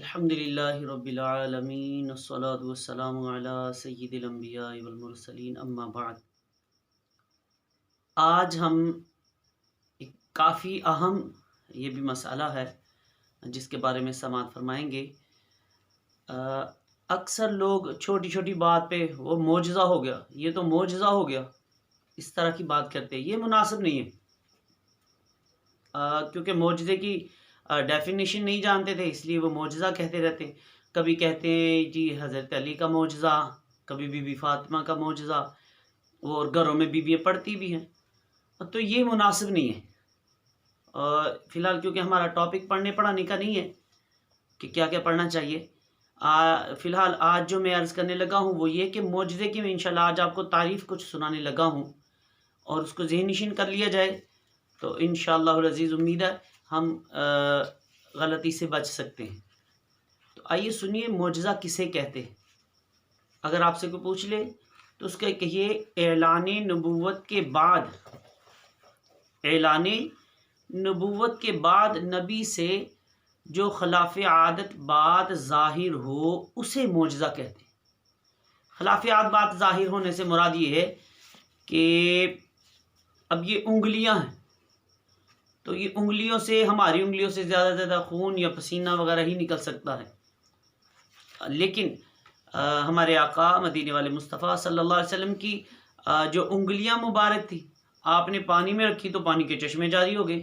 الحمدللہ رب العالمین والصلاة والسلام علی سید الانبیاء والمرسلین اما بعد۔ آج ہم ایک کافی اہم یہ بھی مسئلہ ہے جس کے بارے میں سماعت فرمائیں گے۔ اکثر لوگ چھوٹی چھوٹی بات پہ وہ معجزہ ہو گیا، یہ تو معجزہ ہو گیا، اس طرح کی بات کرتے ہیں۔ یہ مناسب نہیں ہے، کیونکہ معجزے کی ڈیفینیشن نہیں جانتے تھے، اس لیے وہ معجزہ کہتے رہتے ہیں۔ کبھی کہتے ہیں جی حضرت علی کا معجزہ، کبھی بی بی فاطمہ کا معجزہ، اور گھروں میں بیویاں پڑھتی بھی ہیں، تو یہ مناسب نہیں ہے۔ فی الحال کیونکہ ہمارا ٹاپک پڑھنے پڑھانے کا نہیں ہے کہ کیا کیا پڑھنا چاہیے، فی الحال آج جو میں عرض کرنے لگا ہوں وہ یہ کہ معجزے کی میں انشاءاللہ آج آپ کو تعریف کچھ سنانے لگا ہوں، اور اس کو ذہن نشین کر لیا جائے تو انشاءاللہ العزیز امید ہے ہم غلطی سے بچ سکتے ہیں۔ تو آئیے سنیے معجزہ کسے کہتے ہیں۔ اگر آپ سے کوئی پوچھ لے تو اس کا کہیے اعلان نبوت کے بعد، اعلان نبوت کے بعد نبی سے جو خلاف عادت بات ظاہر ہو اسے معجزہ کہتے ہیں۔ خلاف عادت بات ظاہر ہونے سے مراد یہ ہے کہ اب یہ انگلیاں ہیں تو یہ انگلیوں سے، ہماری انگلیوں سے زیادہ زیادہ خون یا پسینہ وغیرہ ہی نکل سکتا ہے، لیکن ہمارے آقا مدینے والے مصطفیٰ صلی اللہ علیہ وسلم کی جو انگلیاں مبارک تھی، آپ نے پانی میں رکھی تو پانی کے چشمے جاری ہو گئے۔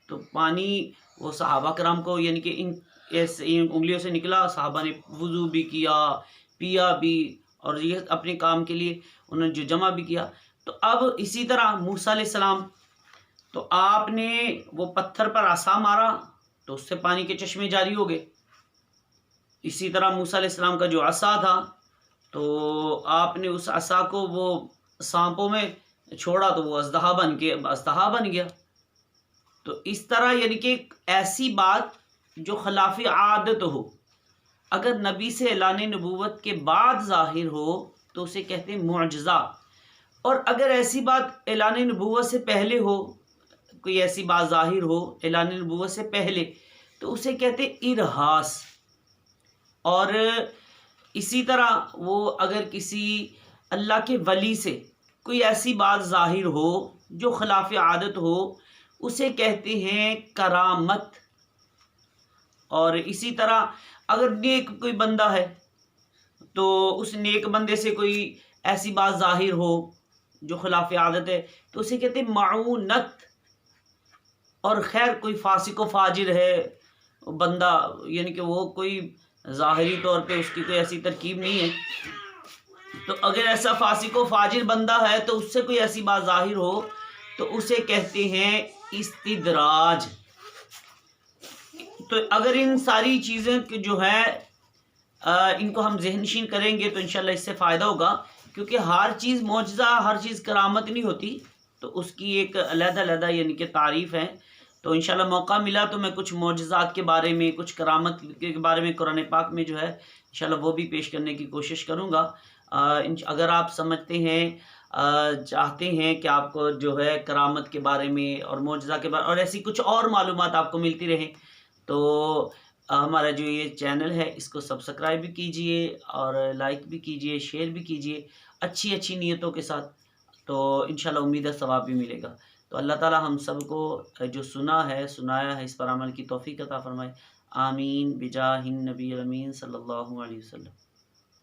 تو پانی وہ صحابہ کرام کو یعنی کہ ان انگلیوں سے نکلا، صحابہ نے وضو بھی کیا، پیا بھی، اور یہ اپنے کام کے لیے انہوں نے جو جمع بھی کیا۔ تو اب اسی طرح موسیٰ علیہ السلام، تو آپ نے وہ پتھر پر عصا مارا تو اس سے پانی کے چشمے جاری ہو گئے۔ اسی طرح موسیٰ علیہ السلام کا جو عصا تھا تو آپ نے اس عصا کو وہ سانپوں میں چھوڑا تو وہ اژدہا بن گیا۔ تو اس طرح یعنی کہ ایسی بات جو خلاف عادت ہو، اگر نبی سے اعلان نبوت کے بعد ظاہر ہو تو اسے کہتے ہیں معجزہ، اور اگر ایسی بات اعلان نبوت سے پہلے ہو، کوئی ایسی بات ظاہر ہو اعلان نبوت سے پہلے تو اسے کہتے ہیں ارہاس۔ اور اسی طرح وہ اگر کسی اللہ کے ولی سے کوئی ایسی بات ظاہر ہو جو خلاف عادت ہو اسے کہتے ہیں کرامت۔ اور اسی طرح اگر نیک کوئی بندہ ہے تو اس نیک بندے سے کوئی ایسی بات ظاہر ہو جو خلاف عادت ہے تو اسے کہتے ہیں معونت۔ اور خیر کوئی فاسق و فاجر ہے بندہ، یعنی کہ وہ کوئی ظاہری طور پہ اس کی کوئی ایسی ترکیب نہیں ہے، تو اگر ایسا فاسق و فاجر بندہ ہے تو اس سے کوئی ایسی بات ظاہر ہو تو اسے کہتے ہیں استدراج۔ تو اگر ان ساری چیزیں جو ہے ان کو ہم ذہن نشین کریں گے تو انشاءاللہ اس سے فائدہ ہوگا، کیونکہ ہر چیز معجزہ، ہر چیز کرامت نہیں ہوتی، تو اس کی ایک علیحدہ علیحدہ یعنی کہ تعریف ہے۔ تو انشاءاللہ موقع ملا تو میں کچھ معجزات کے بارے میں، کچھ کرامت کے بارے میں قرآن پاک میں جو ہے انشاءاللہ وہ بھی پیش کرنے کی کوشش کروں گا۔ اگر آپ سمجھتے ہیں، چاہتے ہیں کہ آپ کو جو ہے کرامت کے بارے میں اور معجزہ کے بارے اور ایسی کچھ اور معلومات آپ کو ملتی رہیں تو ہمارا جو یہ چینل ہے اس کو سبسکرائب بھی کیجئے اور لائک بھی کیجئے، شیئر بھی کیجئے اچھی اچھی نیتوں کے ساتھ، تو انشاءاللہ امید ہے ثواب بھی ملے گا۔ تو اللہ تعالی ہم سب کو جو سنایا ہے اس پر عمل کی توفیق عطا فرمائے، آمین بجاہ النبی الامین صلی اللہ علیہ وسلم۔